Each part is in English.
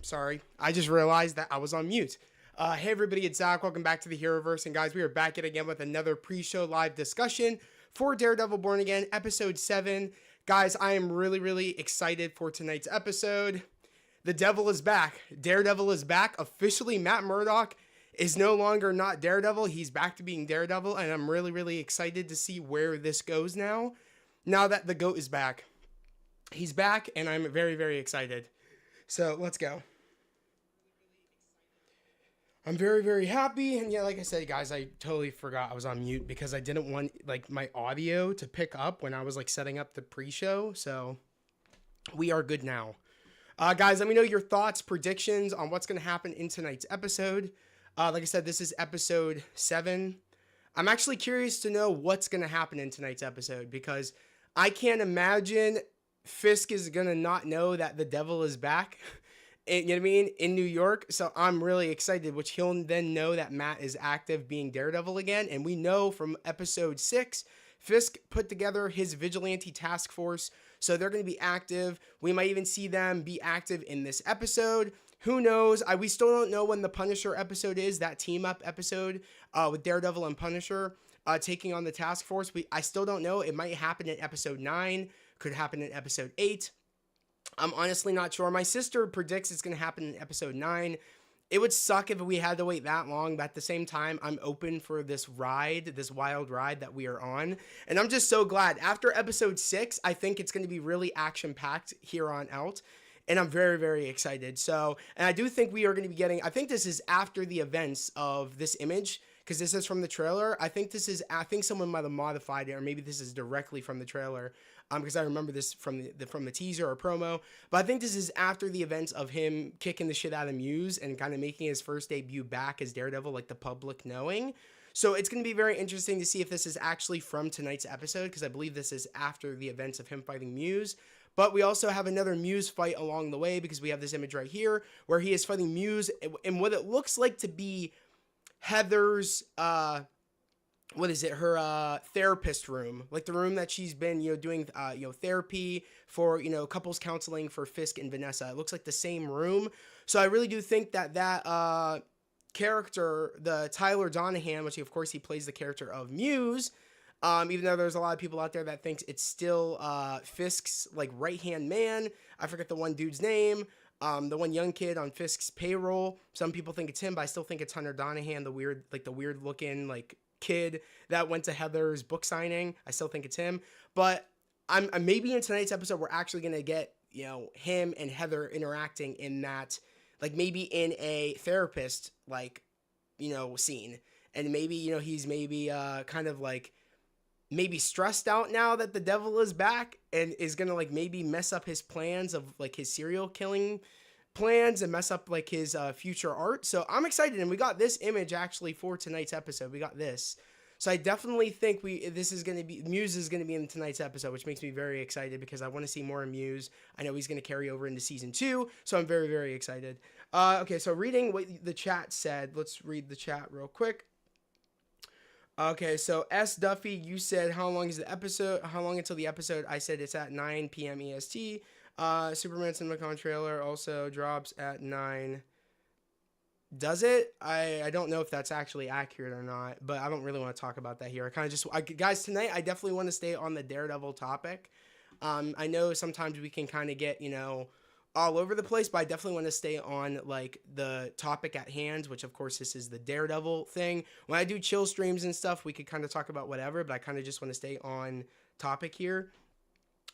Sorry, I just realized that I was on mute. Hey everybody, it's Zach. Welcome back to the Heroverse, and guys, we are back yet again with another pre-show live discussion for Daredevil Born Again, episode 7. Guys, I am really excited for tonight's episode. The devil is back. Daredevil is back. Officially, Matt Murdock is no longer not Daredevil. He's back to being Daredevil, and I'm really excited to see where this goes now. Now that the GOAT is back. He's back, and I'm very excited. So, let's go. I'm very happy, and yeah, like I said, guys, I totally forgot I was on mute because I didn't want like my audio to pick up when I was like setting up the pre-show. So we are good now. Guys, let me know your thoughts, predictions on what's going to happen in tonight's episode. Like I said, this is episode 7. I'm actually curious to know what's going to happen in tonight's episode because I can't imagine Fisk is going to not know that the devil is back. You know what I mean? In New York. So I'm really excited, which he'll then know that Matt is active being Daredevil again. And we know from episode 6, Fisk put together his vigilante task force. So they're going to be active. We might even see them be active in this episode. Who knows? We still don't know when the Punisher episode is, that team up episode with Daredevil and Punisher taking on the task force. I still don't know. It might happen in episode 9. Could happen in episode 8. I'm honestly not sure. My sister predicts it's going to happen in episode 9. It would suck if we had to wait that long, but at the same time, I'm open for this ride, this wild ride that we are on. And I'm just so glad. After episode 6, I think it's going to be really action-packed here on out. And I'm very excited. So, and I do think we are going to be getting, I think this is after the events of this image, because this is from the trailer. I think someone might have modified it, or maybe this is directly from the trailer. Because I remember this from the teaser or promo, but I think this is after the events of him kicking the shit out of Muse and kind of making his first debut back as Daredevil, like the public knowing. So it's going to be very interesting to see if this is actually from tonight's episode, because I believe this is after the events of him fighting Muse. But we also have another Muse fight along the way, because we have this image right here where he is fighting Muse in what it looks like to be Heather's her therapist room, like the room that she's been, doing, therapy for, couples counseling for Fisk and Vanessa. It looks like the same room. So I really do think that character, the Tyler Donahan, which of course he plays the character of Muse, even though there's a lot of people out there that thinks it's still Fisk's like right-hand man. I forget the one dude's name. The one young kid on Fisk's payroll. Some people think it's him, but I still think it's Hunter Donahan, the weird looking, like, kid that went to Heather's book signing. I still think it's him, but I'm maybe in tonight's episode we're actually gonna get him and Heather interacting in that, like maybe in a therapist scene, and maybe he's maybe kind of like maybe stressed out now that the devil is back and is gonna like maybe mess up his plans of like his serial killing plans and mess up like his future art. So I'm excited, and we got this image actually for tonight's episode. We got this, so I definitely think Muse is going to be in tonight's episode, which makes me very excited because I want to see more of Muse. I know he's going to carry over into season 2, so I'm very excited. Okay, so reading what the chat said, let's read the chat real quick. Okay, so S. Duffy, you said how long until the episode? I said it's at 9 p.m. EST. Superman CinemaCon trailer also drops at 9. Does it? I don't know if that's actually accurate or not, but I don't really want to talk about that here. Guys, tonight I definitely want to stay on the Daredevil topic. I know sometimes we can kind of get, all over the place, but I definitely want to stay on like the topic at hand, which of course this is the Daredevil thing. When I do chill streams and stuff, we could kind of talk about whatever, but I kind of just want to stay on topic here.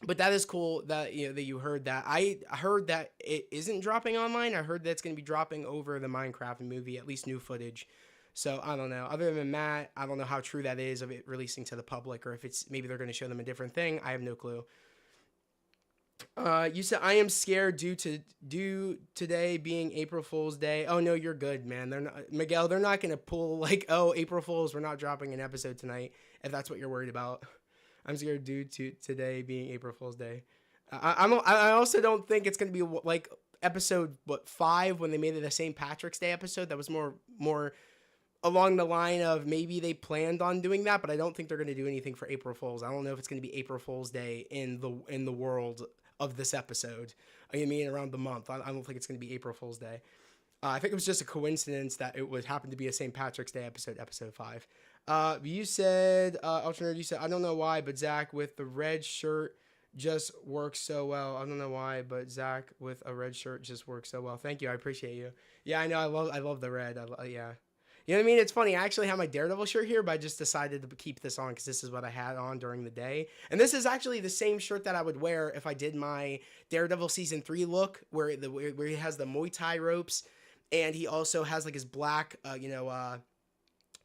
But that is cool that you heard that. I heard that it isn't dropping online. I heard that it's going to be dropping over the Minecraft movie, at least new footage. So I don't know. Other than that, I don't know how true that is of it releasing to the public, or if it's maybe they're going to show them a different thing. I have no clue. You said I am scared due today being April Fool's Day. Oh no, you're good, man. They're not, Miguel. They're not going to pull like, oh, April Fools, we're not dropping an episode tonight, if that's what you're worried about. I'm scared due to today being April Fool's Day. I also don't think it's going to be like episode 5 when they made it a St. Patrick's Day episode. That was more along the line of maybe they planned on doing that, but I don't think they're going to do anything for April Fools. I don't know if it's going to be April Fool's Day in the world of this episode. I mean, around the month. I don't think it's going to be April Fool's Day. I think it was just a coincidence that it would happen to be a St. Patrick's Day episode 5. You said, Alternative, you said, I don't know why, but Zach with the red shirt just works so well. I don't know why, but Zach with a red shirt just works so well. Thank you. I appreciate you. Yeah, I know. I love the red. Yeah. You know what I mean? It's funny. I actually have my Daredevil shirt here, but I just decided to keep this on because this is what I had on during the day. And this is actually the same shirt that I would wear if I did my Daredevil season 3 look, where he has the Muay Thai ropes, and he also has like his black,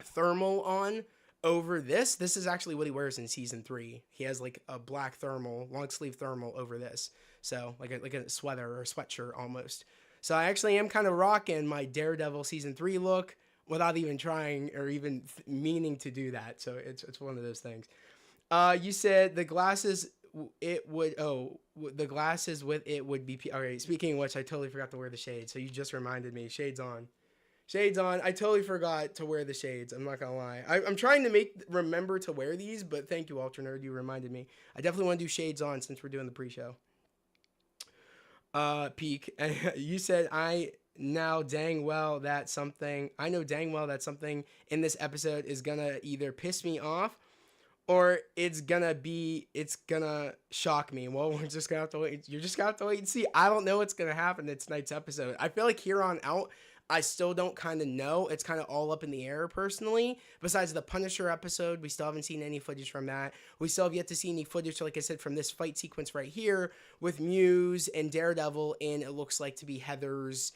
thermal on over this. This is actually what he wears in season 3. He has like a black thermal, long sleeve thermal over this. So like a sweater or a sweatshirt almost. So I actually am kind of rocking my Daredevil season 3 look without even trying or even meaning to do that. So it's one of those things. You said the glasses, the glasses with it would be, all right, speaking of which, I totally forgot to wear the shades. So you just reminded me, shades on. I totally forgot to wear the shades. I'm not gonna lie. I'm trying to remember to wear these, but thank you, Ultra Nerd. You reminded me. I definitely want to do shades on since we're doing the pre-show. Peak. You said I know dang well that something in this episode is gonna either piss me off or it's gonna shock me. Well, we're just gonna have to wait. You're just gonna have to wait and see. I don't know what's gonna happen in tonight's episode. I feel like here on out, I still don't kind of know. It's kind of all up in the air personally. Besides the Punisher episode, we still haven't seen any footage from that. We still have yet to see any footage, like I said, from this fight sequence right here with Muse and Daredevil in, it looks like to be Heather's,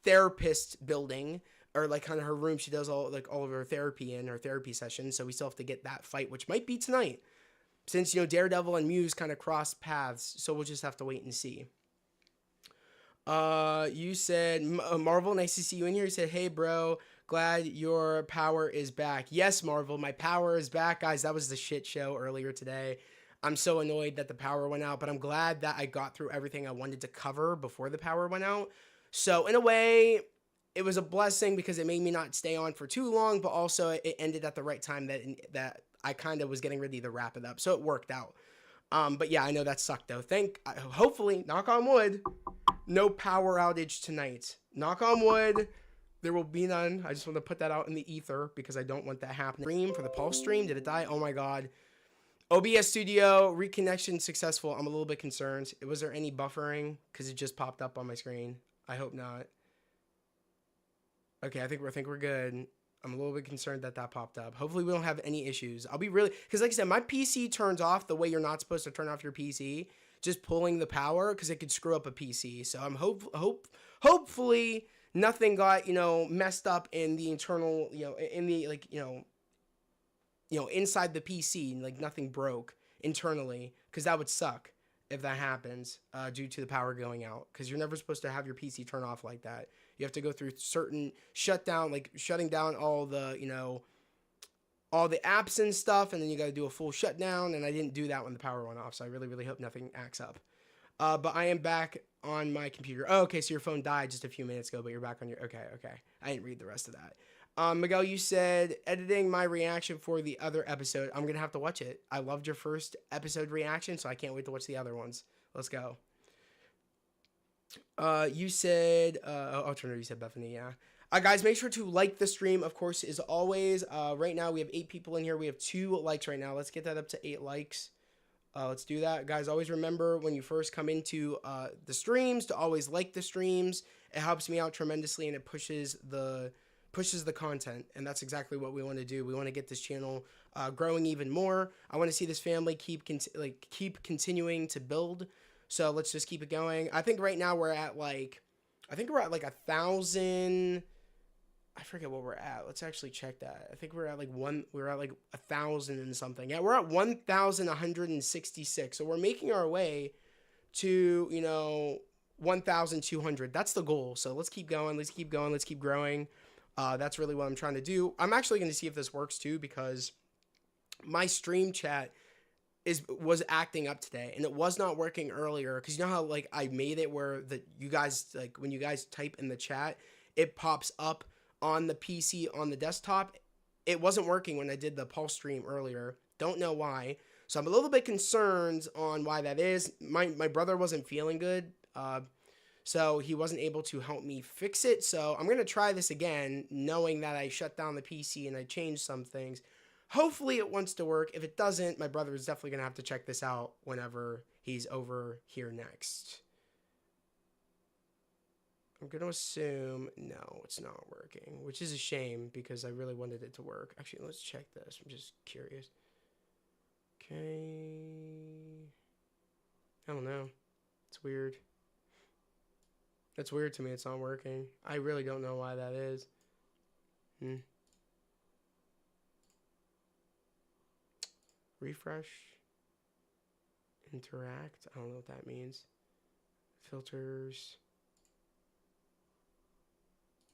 therapist building, or like kind of her room. She does all of her therapy in her therapy session. So we still have to get that fight, which might be tonight, since, Daredevil and Muse kind of cross paths. So we'll just have to wait and see. You said, Marvel, nice to see you in here. You said, hey bro, glad your power is back. Yes, Marvel, my power is back, guys. That was the shit show earlier today. I'm so annoyed that the power went out, but I'm glad that I got through everything I wanted to cover before the power went out. So in a way, it was a blessing because it made me not stay on for too long, but also it ended at the right time that I kind of was getting ready to wrap it up. So it worked out. But yeah, I know that sucked though. Hopefully, knock on wood, no power outage tonight. Knock on wood, there will be none. I just want to put that out in the ether because I don't want that happening. Stream for the Pulse stream, did it die? Oh my god. OBS Studio reconnection successful. I'm a little bit concerned. Was there any buffering? Because it just popped up on my screen. I hope not. Okay, I think we're good. I'm a little bit concerned that popped up. Hopefully we don't have any issues. I'll be because like I said, my PC turns off the way you're not supposed to turn off your PC, just pulling the power, because it could screw up a PC. So I'm hopefully nothing got, messed up in the internal, in the, inside the PC, like nothing broke internally, because that would suck if that happens due to the power going out, because you're never supposed to have your PC turn off like that. You have to go through certain shutdown, like shutting down all the, all the apps and stuff, and then you got to do a full shutdown, and I didn't do that when the power went off, so I really, really hope nothing acts up. But I am back on my computer. Oh, okay, so your phone died just a few minutes ago, but you're back on your, okay. I didn't read the rest of that. Miguel, you said, editing my reaction for the other episode. I'm going to have to watch it. I loved your first episode reaction, so I can't wait to watch the other ones. Let's go. You said, you said Bethany, yeah. Guys, make sure to like the stream, of course, as always. Right now, we have 8 people in here. We have 2 likes right now. Let's get that up to 8 likes. Let's do that. Guys, always remember when you first come into the streams to always like the streams. It helps me out tremendously, and it pushes the content, and that's exactly what we want to do. We want to get this channel growing even more. I want to see this family keep continuing to build. So let's just keep it going. I think right now we're at like 1,000. I forget what we're at. Let's actually check that. I think we're at like 1,000 and something. Yeah, we're at 1,166. So we're making our way to, 1,200. That's the goal. So let's keep going. Let's keep growing. That's really what I'm trying to do. I'm actually going to see if this works too, because my stream chat was acting up today, and it was not working earlier, because you know how like I made it where you guys, like when you guys type in the chat, it pops up on the PC on the desktop. It wasn't working when I did the Pulse stream earlier. Don't know why. So I'm a little bit concerned on why that is. My brother wasn't feeling good, so he wasn't able to help me fix it. So I'm gonna try this again, knowing that I shut down the PC and I changed some things. Hopefully it wants to work. If it doesn't, my brother is definitely gonna have to check this out whenever he's over here next. I'm gonna assume no, it's not working, which is a shame because I really wanted it to work. Actually, let's check this. I'm just curious. Okay. I don't know. It's weird. It's weird to me. It's not working. I really don't know why that is. Refresh. Interact. I don't know what that means. Filters.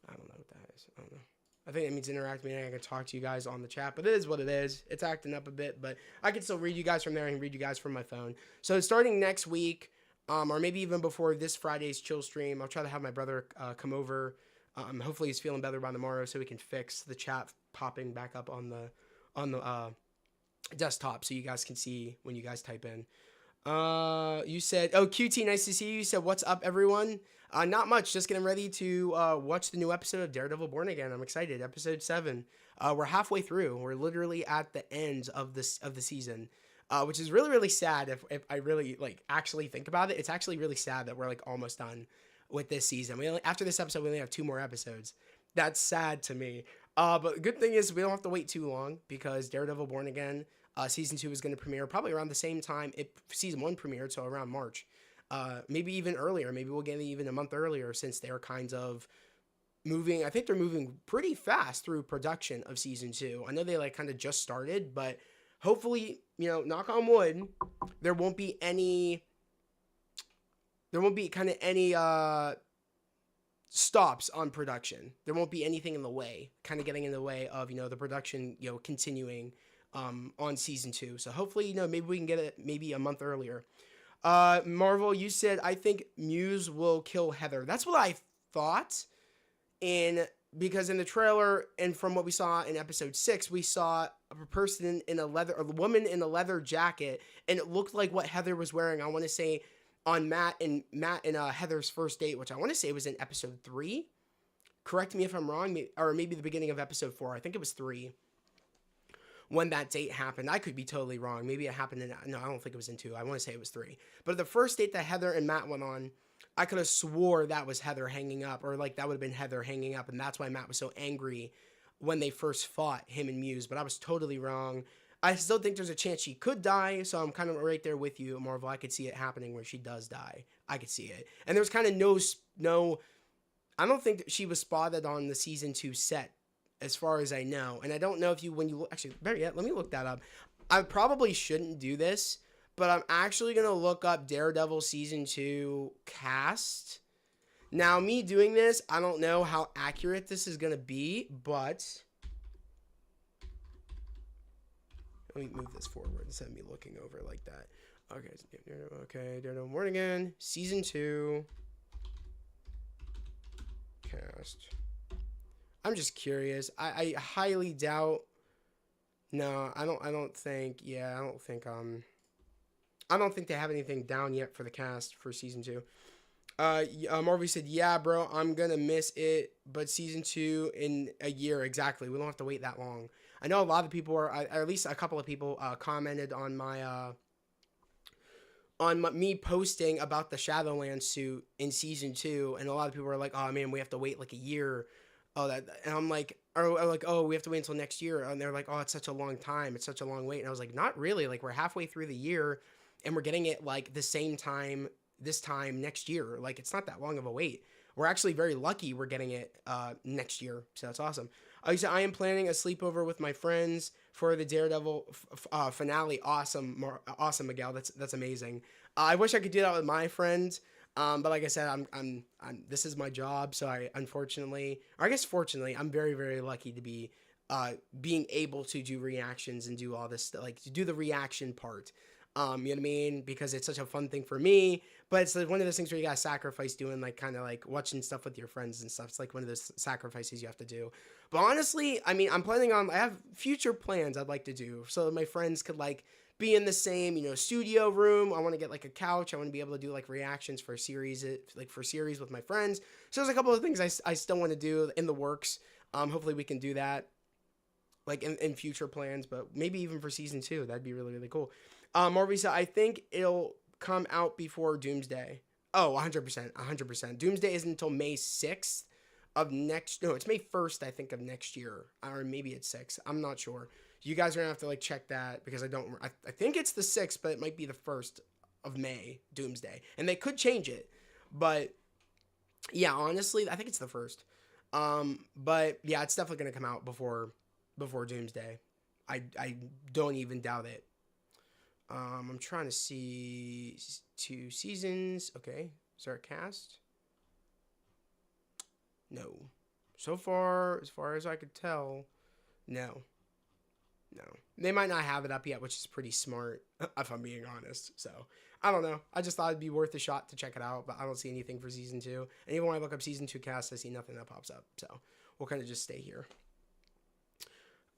I don't know what that is. I don't know. I think it means interact, meaning I can talk to you guys on the chat, but it is what it is. It's acting up a bit, but I can still read you guys from there and read you guys from my phone. So starting next week, or maybe even before this Friday's chill stream, I'll try to have my brother come over. Hopefully he's feeling better by tomorrow, so we can fix the chat popping back up on the desktop, so you guys can see when you guys type in. You said, oh, QT, nice to see you. You said, what's up, everyone? Not much. Just getting ready to watch the new episode of Daredevil Born Again. I'm excited. Episode 7. We're halfway through. We're literally at the end of the season, which is really, really sad. If I really actually think about it, it's actually really sad that we're almost done with this season. After this episode, we only have 2 more episodes. That's sad to me. But the good thing is we don't have to wait too long because Daredevil Born Again season 2 is going to premiere probably around the same time season 1 premiered, so around March. Maybe even earlier. Maybe we'll get it even a month earlier since they're kind of moving. I think they're moving pretty fast through production of season 2. I know they kind of just started, but hopefully, knock on wood, there won't be any stops on production. There won't be anything in the way, kind of getting in the way of, the production, continuing on season 2. So hopefully, maybe we can get it maybe a month earlier. Marvel, you said, I think Muse will kill Heather. That's what I thought. Because in the trailer and from what we saw in episode 6, we saw a woman in a leather jacket, and it looked like what Heather was wearing. I want to say on Matt and Heather's first date, which I want to say was in episode 3. Correct me if I'm wrong, or maybe the beginning of episode 4. I think it was 3. When that date happened. I could be totally wrong. Maybe it happened no, I don't think it was in 2. I want to say it was 3. But the first date that Heather and Matt went on, I could have swore that was Heather hanging up, or that would have been Heather hanging up, and that's why Matt was so angry when they first fought, him and Muse. But I was totally wrong. I still think there's a chance she could die, so I'm kind of right there with you, Marvel. I could see it happening where she does die. I could see it. And there's kind of no I don't think that she was spotted on the season 2 set, as far as I know. And I don't know if actually, better yet, let me look that up. I probably shouldn't do this, but I'm actually going to look up Daredevil season 2 cast. Now, me doing this, I don't know how accurate this is going to be, but let me move this forward instead of me looking over like that. Okay, Daredevil Born Again, season 2 cast. I'm just curious. I highly doubt. No, I don't think they have anything down yet for the cast for season 2. Marvy said, yeah, bro, I'm gonna miss it, but season 2 in a year, exactly. We don't have to wait that long. I know a lot of people or at least a couple of people commented on me posting about the Shadowland suit in season 2, and a lot of people were like, oh man, we have to wait a year. And I'm like, oh, we have to wait until next year. And they're like, oh, it's such a long time. It's such a long wait. And I was like, not really. We're halfway through the year and we're getting it the same time this time next year. It's not that long of a wait. We're actually very lucky we're getting it next year. So that's awesome. He said, I am planning a sleepover with my friends for the Daredevil finale. Awesome, Miguel. That's amazing. I wish I could do that with my friends. But like I said, I'm this is my job, so fortunately, I'm very, very lucky to be being able to do reactions and do all this, to do the reaction part. You know what I mean? Because it's such a fun thing for me, but it's one of those things where you gotta sacrifice doing watching stuff with your friends and stuff. It's one of those sacrifices you have to do. But honestly, I have future plans I'd like to do so that my friends could be in the same, studio room. I want to get like a couch. I want to be able to do like reactions for series, with my friends. So there's a couple of things I still want to do in the works. Hopefully we can do that like in future plans, but maybe even for season 2. That'd be really, really cool. Marvy said, I think it'll come out before Doomsday. Oh, 100%, 100%. Doomsday isn't until May 6th of next, no, it's May 1st, I think, of next year. Or maybe it's 6th. I'm not sure. You guys are gonna have to like check that because I think it's the 6th, but it might be the 1st of May, Doomsday. And they could change it. But yeah, honestly, I think it's the 1st. But yeah, it's definitely gonna come out before Doomsday. I don't even doubt it. I'm trying to see 2 seasons. Okay, start cast. No, so far as I could tell, no. They might not have it up yet, which is pretty smart, if I'm being honest. So I don't know. I just thought it'd be worth a shot to check it out, but I don't see anything for season 2. And even when I look up season 2 cast, I see nothing that pops up. So we'll kind of just stay here.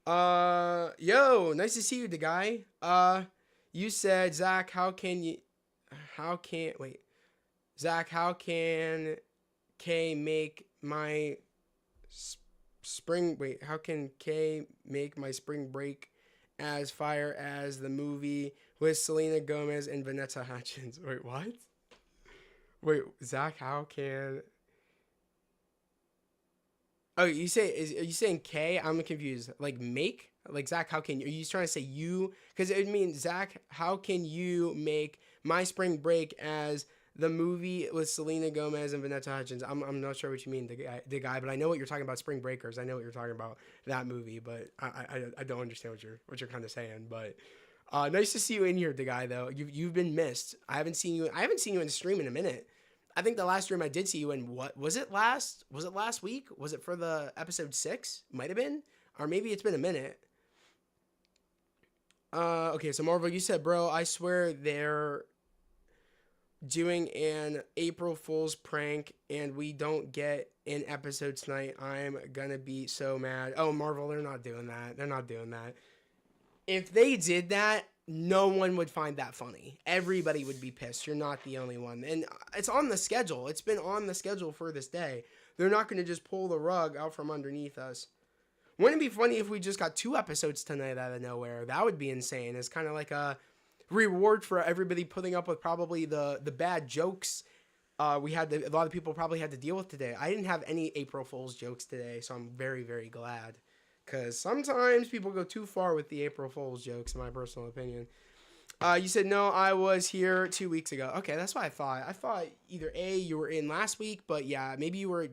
Yo, nice to see you, the guy. You said, Zach, how can K make my how can K make my spring break as fire as the movie with Selena Gomez and Vanessa Hudgens? Wait, what? Wait, Zach, how can... Oh, are you saying K? I'm confused. Like make? Like Zach, how can you? Are you trying to say you? Because it means Zach, how can you make my spring break as the movie with Selena Gomez and Vanessa Hudgens? I'm not sure what you mean, the guy, but I know what you're talking about. Spring Breakers. I know what you're talking about, that movie, but I don't understand what you're kind of saying. But nice to see you in here, the guy. Though you've been missed. I haven't seen you in the stream in a minute. I think the last stream I did see you in, what was it last week? Was it for the episode 6? Might have been, or maybe it's been a minute. Okay, so Marvel, you said, bro, I swear they're doing an April Fool's prank and we don't get an episode tonight. I'm gonna be so mad. Oh, Marvel, they're not doing that. If they did that, no one would find that funny. Everybody would be pissed. You're not the only one. And it's on the schedule. It's been on the schedule for this day. They're not going to just pull the rug out from underneath us. Wouldn't it be funny if we just got 2 episodes tonight out of nowhere? That would be insane. It's kind of like a reward for everybody putting up with probably the bad jokes a lot of people probably had to deal with today. I didn't have any April Fool's jokes today, so I'm very, very glad. Because sometimes people go too far with the April Fool's jokes, in my personal opinion. You said, no, I was here 2 weeks ago. Okay, that's what I thought. I thought either A, you were in last week, but yeah, maybe you were,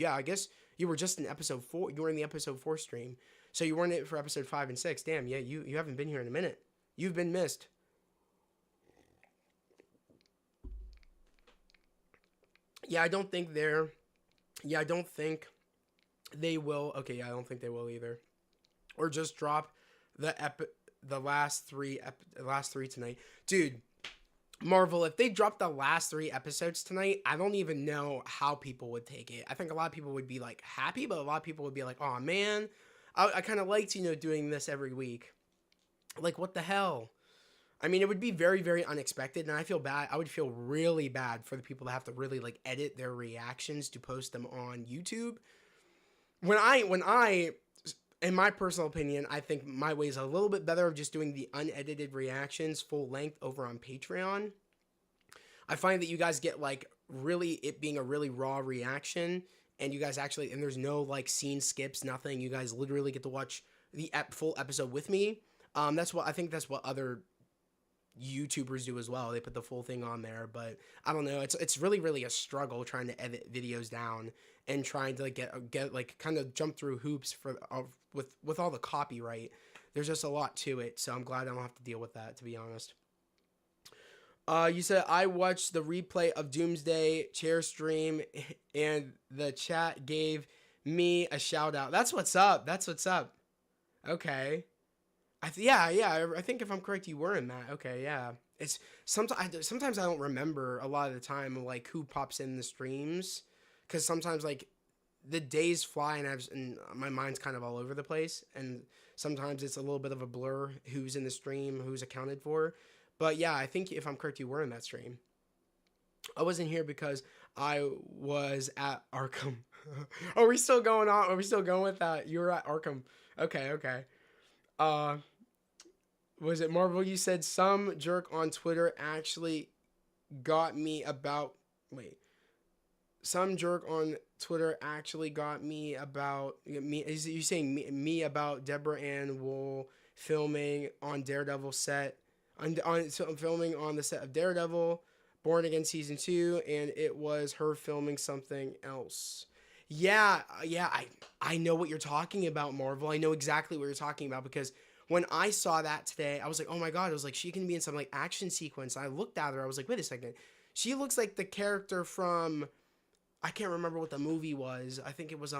I guess you were just in episode 4. You were in the episode 4 stream. So you weren't in it for episode 5 and 6. Damn, yeah, you haven't been here in a minute. You've been missed. Yeah, I don't think they will. Okay, yeah, I don't think they will either. Or just drop the last three tonight. Dude, Marvel, if they dropped the last 3 episodes tonight, I don't even know how people would take it. I think a lot of people would be like happy, but a lot of people would be like, oh man, I kind of liked, doing this every week. Like, what the hell? I mean, it would be very, very unexpected, and I feel bad. I would feel really bad for the people that have to really like edit their reactions to post them on YouTube. When I, in my personal opinion, I think my way is a little bit better of just doing the unedited reactions full length over on Patreon. I find that you guys get like really it being a really raw reaction, and you guys actually, and there's no like scene skips, nothing. You guys literally get to watch the full episode with me. That's what other YouTubers do as well. They put the full thing on there, but I don't know. It's really, really a struggle trying to edit videos down and trying to like get like kind of jump through hoops with all the copyright. There's just a lot to it, so I'm glad I don't have to deal with that, to be honest. You said I watched the replay of Doomsday chair stream and the chat gave me a shout out. That's what's up. Okay. I think if I'm correct, you were in that. Okay, yeah. It's sometimes I don't remember a lot of the time like who pops in the streams, because sometimes like the days fly and my mind's kind of all over the place, and sometimes it's a little bit of a blur who's in the stream, who's accounted for. But yeah, I think if I'm correct, you were in that stream. I wasn't here because I was at Arkham. Are we still going on? Are we still going with that? You were at Arkham. Okay, okay. Uh, was it Marvel? You said some jerk on Twitter actually got me about. Wait. Some jerk on Twitter actually got me about me. Is you saying me about Deborah Ann Wool filming on Daredevil set on so filming on the set of Daredevil, Born Again season 2, and it was her filming something else. Yeah, yeah, I know what you're talking about, Marvel. I know exactly what you're talking about because when I saw that today, I was like, oh my god, I was like, she can be in some like action sequence. I looked at her, I was like, wait a second, she looks like the character from I can't remember what the movie was. I think it was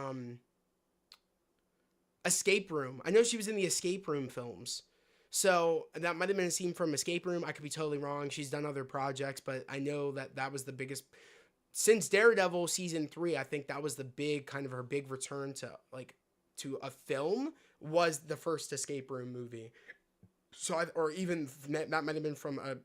Escape Room. I know she was in the Escape Room films. So that might have been a scene from Escape Room. I could be totally wrong. She's done other projects, but I know that that was the biggest since Daredevil season 3. I think that was the big kind of her big return to like to a film was the first Escape Room movie. So or even that might have been from a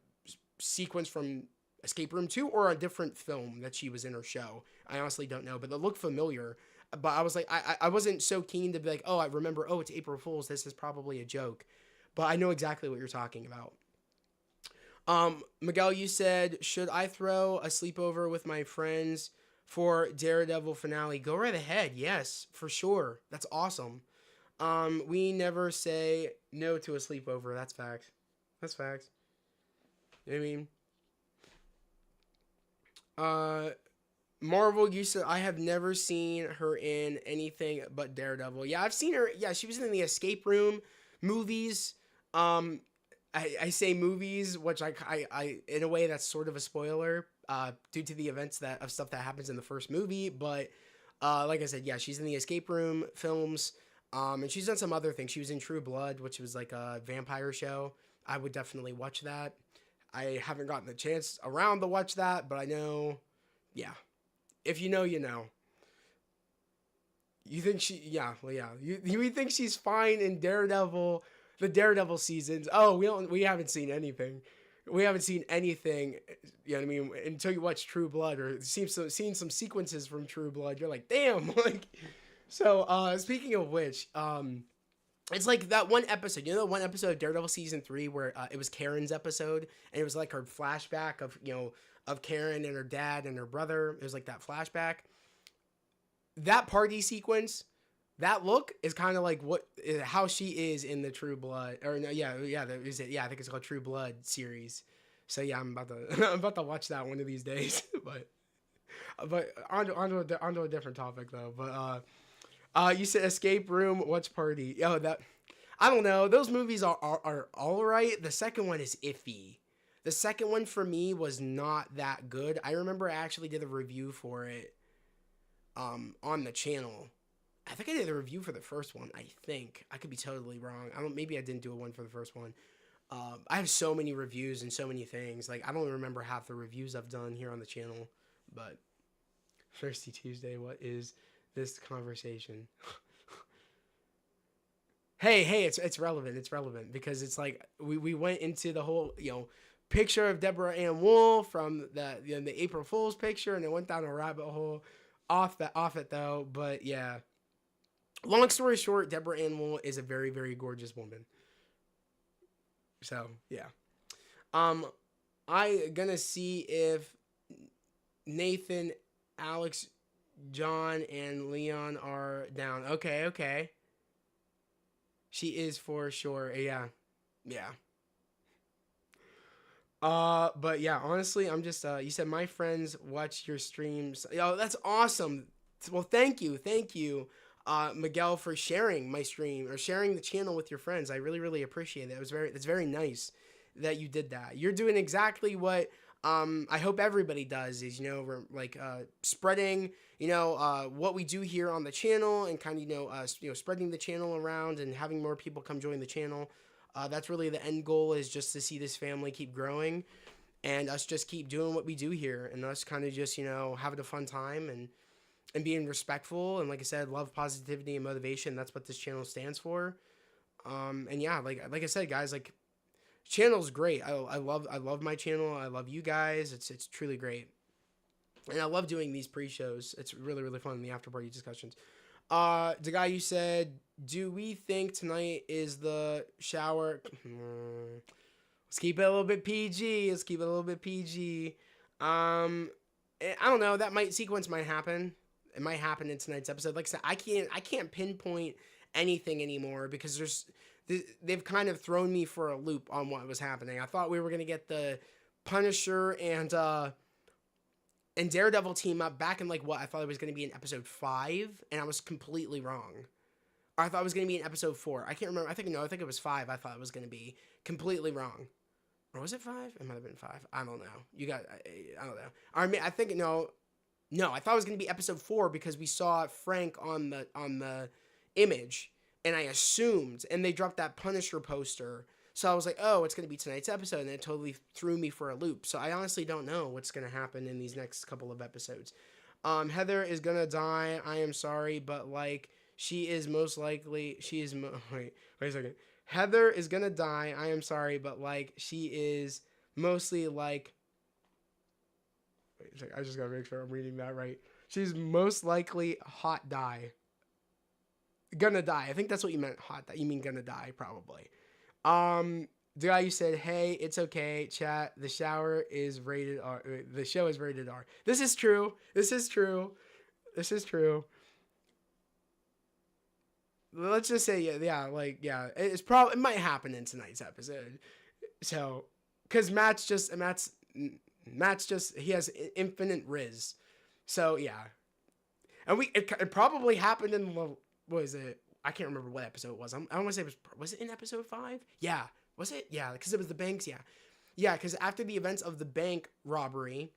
sequence from Escape Room 2 or a different film that she was in her show. I honestly don't know, but it looked familiar. But I was like, I wasn't so keen to be like, oh, I remember, oh, it's April Fool's. This is probably a joke. But I know exactly what you're talking about. Miguel, you said, should I throw a sleepover with my friends for Daredevil finale? Go right ahead. Yes, for sure. That's awesome. We never say no to a sleepover. That's facts. That's facts. I mean, Marvel, you said I have never seen her in anything but Daredevil. Yeah, I've seen her. Yeah, she was in the Escape Room movies. Um, I say movies, which I in a way that's sort of a spoiler, due to the events that of stuff that happens in the first movie. But, like I said, yeah, she's in the Escape Room films. And she's done some other things. She was in True Blood, which was like a vampire show. I would definitely watch that. I haven't gotten the chance around to watch that, but I know, yeah. If you know, you know. You think she, yeah, well, yeah. You think she's fine in Daredevil, the Daredevil seasons? Oh, we haven't seen anything. We haven't seen anything. You know what I mean? Until you watch True Blood or seen some sequences from True Blood, you're like, damn, like. So, speaking of which, it's like that one episode. You know, the one episode of Daredevil season 3 where it was Karen's episode, and it was like her flashback of of Karen and her dad and her brother. It was like that flashback. That party sequence, that look is kind of like how she is in the True Blood, or no, yeah, that is it. Yeah, I think it's called True Blood series. So yeah, I'm about to I'm about to watch that one of these days. but onto a different topic though. But you said Escape Room, Watch Party. Oh, that I don't know. Those movies are all right. The second one is iffy. The second one for me was not that good. I remember I actually did a review for it on the channel. I think I did a review for the first one. I think I could be totally wrong. Maybe I didn't do a one for the first one. I have so many reviews and so many things. Like I don't remember half the reviews I've done here on the channel. But Thirsty Tuesday, what is this conversation? hey, it's relevant. It's relevant because it's like we went into the whole picture of Deborah Ann Wool from the April Fool's picture, and it went down a rabbit hole off it though. But yeah, long story short, Deborah Ann Wool is a very, very gorgeous woman. So yeah, I gonna see if Nathan, Alex, John, and Leon are down. Okay. She is for sure. Yeah. But yeah, honestly, I'm just you said my friends watch your streams. Oh, that's awesome. Well, thank you, Miguel, for sharing my stream or sharing the channel with your friends. I really, really appreciate it. It's very nice that you did that. You're doing exactly what I hope everybody does is we're like spreading what we do here on the channel and kind of spreading the channel around and having more people come join the channel. That's really the end goal, is just to see this family keep growing and us just keep doing what we do here and us kind of just, having a fun time and being respectful. And like I said, love, positivity, and motivation. That's what this channel stands for. And yeah, like I said, guys, like channel's great. I love my channel. I love you guys. It's truly great. And I love doing these pre-shows. It's really really fun, the after party discussions. The guy, you said, do we think tonight is the shower? Let's keep it a little bit PG. Let's keep it a little bit PG. I don't know. That sequence might happen. It might happen in tonight's episode. Like I said, I can't pinpoint anything anymore because they've kind of thrown me for a loop on what was happening. I thought we were gonna get the Punisher and Daredevil team up back in like what I thought it was gonna be in episode 5, and I was completely wrong. Or I thought it was gonna be in episode 4. I can't remember. I think it was 5. I thought it was gonna be completely wrong. Or was it 5? It might have been 5. I don't know. I don't know. I think no. I thought it was gonna be episode 4 because we saw Frank on the image, and I assumed, and they dropped that Punisher poster. So I was like, oh, it's going to be tonight's episode, and it totally threw me for a loop. So I honestly don't know what's going to happen in these next couple of episodes. Heather is going to die. I am sorry, but like she is most likely wait a second. Heather is going to die. I am sorry, but like she is mostly like wait a second. I just got to make sure I'm reading that right. She's most likely hot die. Gonna die. I think that's what you meant. Hot die. You mean gonna die probably. The guy, you said, hey, it's okay, chat. The shower is rated R. The show is rated R. This is true. Let's just say, it might happen in tonight's episode. So, because Matt's just, he has infinite riz. So, yeah. And it probably happened in, what was it? I can't remember what episode it was. I want to say was it in episode 5? Yeah. Was it? Yeah, because it was the banks, yeah. Yeah, because after the events of the bank robbery,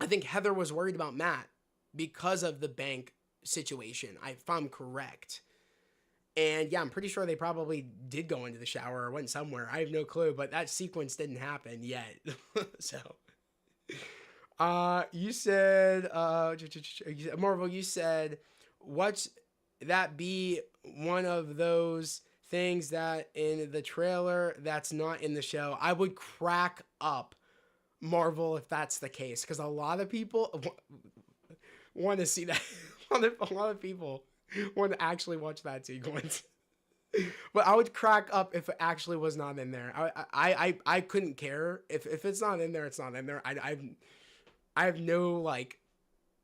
I think Heather was worried about Matt because of the bank situation, if I'm correct. And yeah, I'm pretty sure they probably did go into the shower or went somewhere. I have no clue, but that sequence didn't happen yet. So, you said, Marvel, you said, what's that be one of those things that in the trailer that's not in the show? I would crack up, Marvel, if that's the case, because a lot of people want to see that. A lot of people want to actually watch that sequence. But I would crack up if it actually was not in there. I couldn't care if it's not in there. It's not in there. I have no like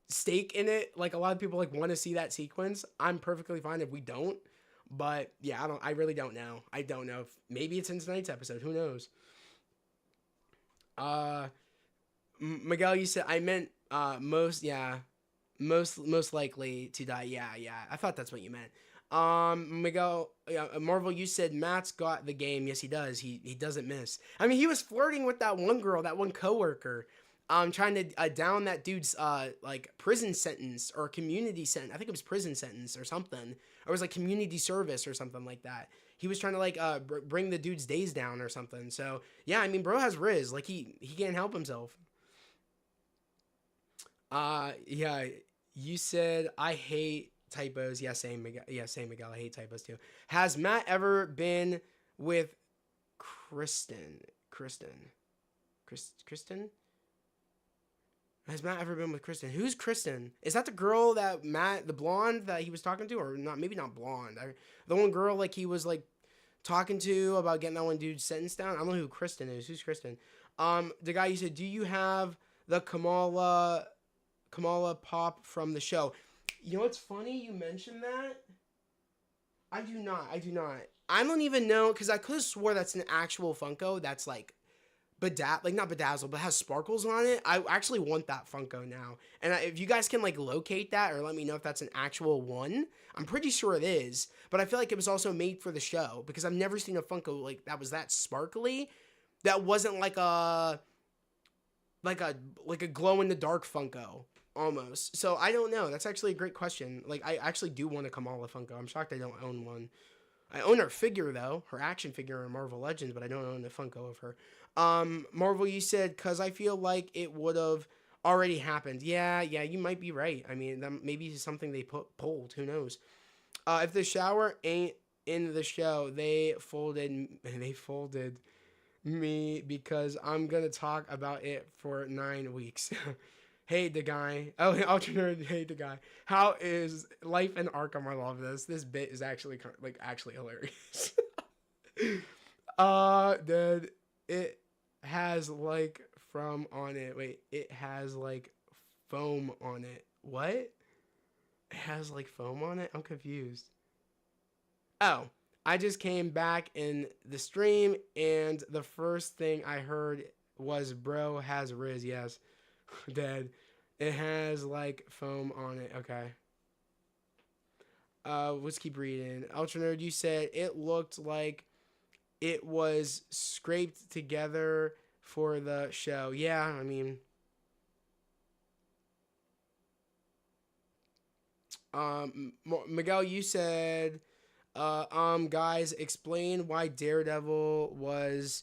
stake in it. Like a lot of people like want to see that sequence. I'm perfectly fine if we don't. But yeah, I really don't know. I don't know if maybe it's in tonight's episode. Who knows? Miguel, you said I meant most likely to die. Yeah. I thought that's what you meant. Miguel, Marvel, you said Matt's got the game. Yes, he does. He doesn't miss. I mean, he was flirting with that one girl, that one coworker. Trying to down that dude's like prison sentence or community sentence. I think it was prison sentence or something. Or it was like community service or something like that. He was trying to like bring the dude's days down or something. So yeah, I mean, bro has riz. Like he can't help himself. Yeah, you said I hate typos. Yeah, same Miguel. Yeah, same Miguel. I hate typos too. Has Matt ever been with Kristen? Has Matt ever been with Kristen? Who's Kristen? Is that the girl that the blonde that he was talking to? Or not, maybe not blonde. The one girl like he was like talking to about getting that one dude's sentence down? I don't know who Kristen is. Who's Kristen? The guy, you said, do you have the Kamala pop from the show? You know what's funny? You mentioned that. I do not. I don't even know, because I could have swore that's an actual Funko that's like not bedazzled, but has sparkles on it. I actually want that Funko now. And if you guys can like locate that or let me know if that's an actual one, I'm pretty sure it is. But I feel like it was also made for the show, because I've never seen a Funko like that was that sparkly. That wasn't like a glow in the dark Funko almost. So I don't know. That's actually a great question. Like I actually do want a Kamala Funko. I'm shocked I don't own one. I own her figure though, her action figure in Marvel Legends, but I don't own a Funko of her. Marvel, you said, cause I feel like it would have already happened. Yeah, you might be right. I mean, that maybe something they pulled. Who knows? If the shower ain't in the show, they folded me because I'm gonna talk about it for 9 weeks. Hey, the guy. Oh, alternate. Hey, the guy. How is life in Arkham? I love this. This bit is actually like actually hilarious. Dude, it has like from on it. Wait, it has like foam on it. What? It has like foam on it? I'm confused. Oh, I just came back in the stream and the first thing I heard was bro has Riz. Yes. Dead. It has like foam on it. Okay. Let's keep reading. Ultra Nerd, you said it looked like it was scraped together for the show. Yeah, I mean, Miguel, you said, guys, explain why Daredevil was.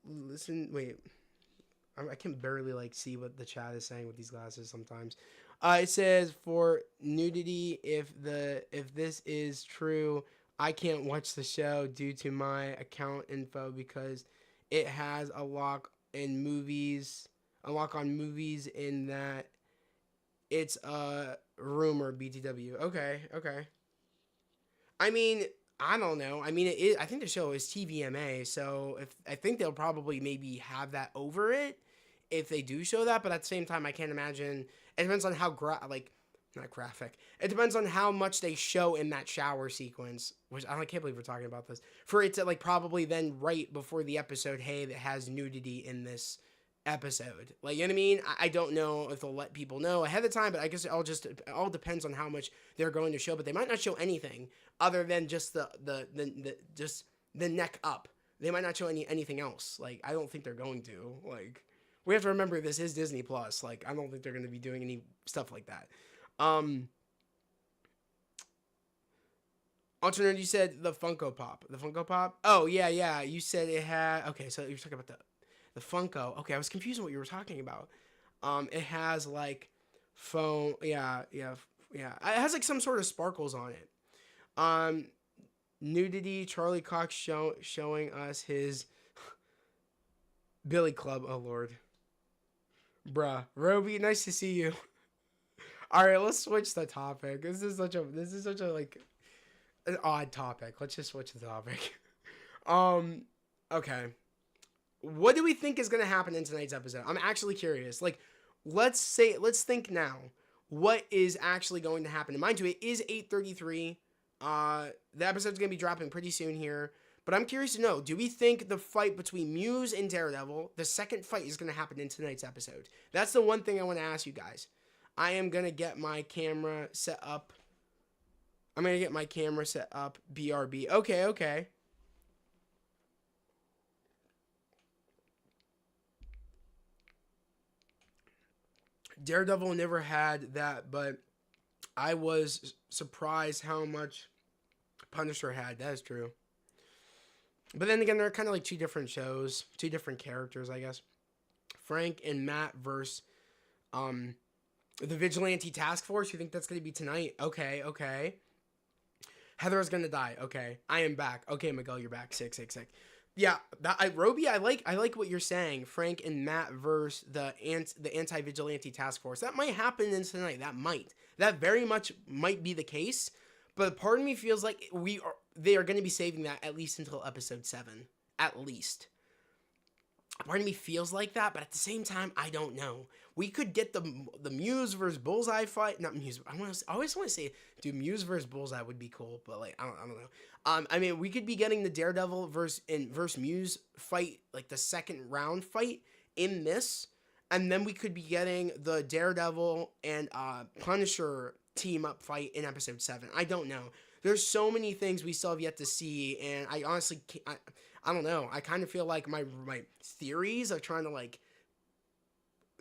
Listen, wait. I can barely like see what the chat is saying with these glasses sometimes. It says for nudity, if this is true, I can't watch the show due to my account info because it has a lock on movies in that it's a rumor. BTW. Okay, okay. I mean, I don't know. I mean, it is. I think the show is TVMA, so if I think they'll probably maybe have that over it if they do show that. But at the same time, I can't imagine. It depends on how like not graphic. It depends on how much they show in that shower sequence. Which I can't believe we're talking about this. For it to like probably then right before the episode, hey, that has nudity in this episode. Like, you know what I mean? I don't know if they'll let people know ahead of time, but I guess it all depends on how much they're going to show. But they might not show anything other than just the just the neck up. They might not show anything else. Like, I don't think they're going to. Like, we have to remember this is Disney Plus. Like, I don't think they're going to be doing any stuff like that. Alternate, you said the Funko Pop. The Funko Pop? Oh, yeah, yeah. You said it had. Okay, so you're talking about the Funko. Okay, I was confused on what you were talking about. It has like foam. Yeah, yeah, yeah. It has like some sort of sparkles on it. Um, Nudity. Charlie Cox showing us his Billy Club. Oh Lord, bruh. Roby, nice to see you. All right, let's switch the topic. This is such a like an odd topic. Let's just switch the topic. Um, okay. What do we think is going to happen in tonight's episode? I'm actually curious. Like, let's think now. What is actually going to happen? And mind you, it is 8:33. The episode's going to be dropping pretty soon here. But I'm curious to know, do we think the fight between Muse and Daredevil, the second fight, is going to happen in tonight's episode? That's the one thing I want to ask you guys. I am going to get my camera set up. BRB. Okay, okay. Daredevil never had that, but I was surprised how much Punisher had. That is true. But then again, they're kind of like two different shows, two different characters, I guess. Frank and Matt versus um the Vigilante Task Force. You think that's gonna be tonight? Okay, okay. Heather's gonna die. Okay, I am back. Okay, Miguel, you're back. Sick. Yeah, Roby, I like what you're saying. Frank and Matt versus the anti vigilante task force. That might happen in tonight. That very much might be the case. But part of me feels like they are going to be saving that at least until episode 7, at least. Part of me feels like that, but at the same time, I don't know. We could get the Muse versus Bullseye fight. Not Muse. I always want to say, dude, Muse versus Bullseye would be cool, but like I don't know. I mean, we could be getting the Daredevil versus Muse fight, like the second round fight in this, and then we could be getting the Daredevil and Punisher team up fight in episode 7. I don't know. There's so many things we still have yet to see, and I honestly can't, I don't know. I kind of feel like my theories of trying to like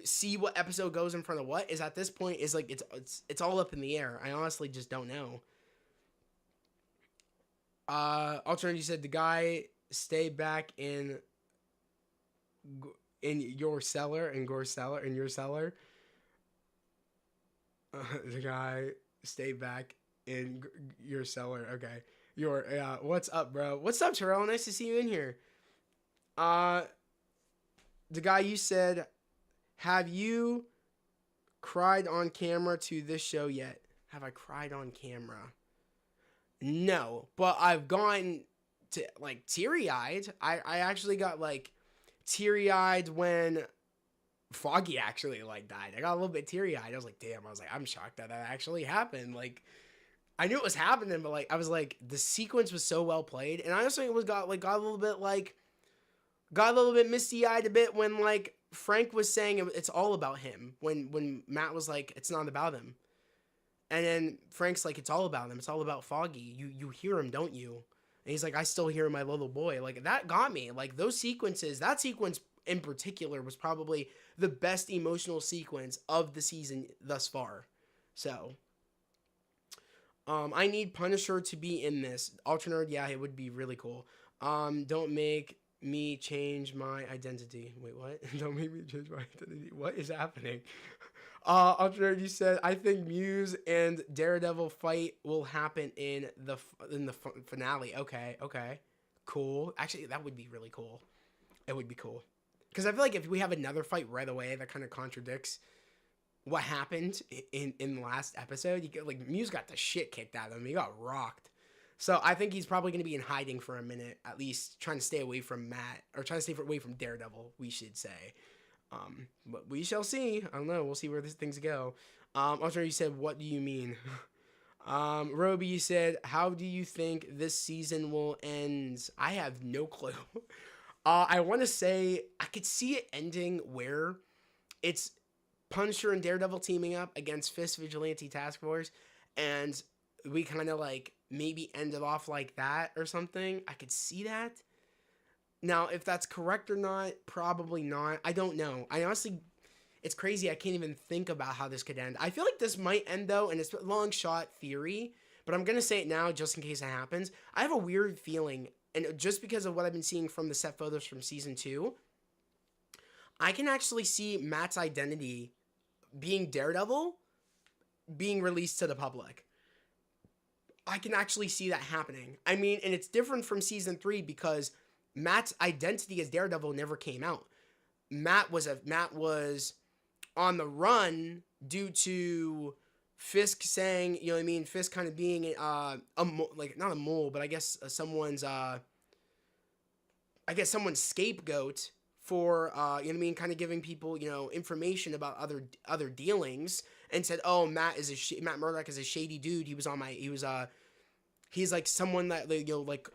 see what episode goes in front of what is at this point is like it's all up in the air. I honestly just don't know. Alternative, you said the guy stay back in your cellar. The guy Stay back in your cellar. Okay. Your what's up, bro? What's up, Terrell? Nice to see you in here. Uh, the guy you said, have you cried on camera to this show yet? Have I cried on camera? No, but I've gone to like teary eyed. I actually got like teary eyed when Foggy actually like died. I got a little bit teary eyed. I was like, damn. I was like, I'm shocked that that actually happened. Like, I knew it was happening, but like, I was like, the sequence was so well played, and I honestly was got a little bit like got a little bit misty eyed a bit when like Frank was saying it's all about him. When Matt was like, it's not about him, and then Frank's like, it's all about him. It's all about Foggy. You hear him, don't you? And he's like, I still hear my little boy. Like that got me. Like those sequences, that sequence in particular was probably the best emotional sequence of the season thus far. So, I need Punisher to be in this. Alternate, yeah, it would be really cool. Don't make me change my identity. Wait, what? Don't make me change my identity. What is happening? Alternate, you said I think Muse and Daredevil fight will happen in the finale. Okay, okay, cool. Actually, that would be really cool. It would be cool because I feel like if we have another fight right away, that kind of contradicts what happened in the last episode. You get like Muse got the shit kicked out of him. He got rocked. So I think he's probably going to be in hiding for a minute, at least trying to stay away from Matt, or trying to stay away from Daredevil, we should say. But we shall see. I don't know. We'll see where these things go. Also, you said, what do you mean? Roby, you said, how do you think this season will end? I have no clue. I want to say I could see it ending where it's Punisher and Daredevil teaming up against Fist Vigilante Task Force, and we kind of like maybe end it off like that or something. I could see that. Now, if that's correct or not, probably not. I don't know. I honestly, it's crazy. I can't even think about how this could end. I feel like this might end though, and it's a long shot theory, but I'm going to say it now just in case it happens. I have a weird feeling, and just because of what I've been seeing from the set photos from season 2, I can actually see Matt's identity being Daredevil being released to the public. I can actually see that happening. I mean, and it's different from season 3 because Matt's identity as Daredevil never came out. Matt was on the run due to Fisk saying, you know what I mean, Fisk kind of being like not a mole, but I guess someone's scapegoat for you know what I mean, kind of giving people, you know, information about other dealings, and said, oh, Matt Murdock is a shady dude. He's like someone that, you know, like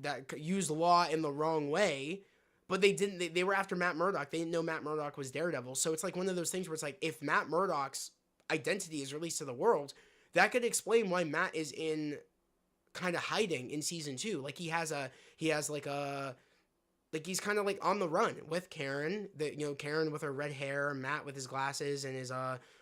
that used law in the wrong way, but they were after Matt Murdock. They didn't know Matt Murdock was Daredevil. So it's like one of those things where it's like, if Matt Murdock's identity is released to the world, that could explain why Matt is in kind of hiding in season 2. Like he's kind of like on the run with Karen, Karen with her red hair, Matt with his glasses and his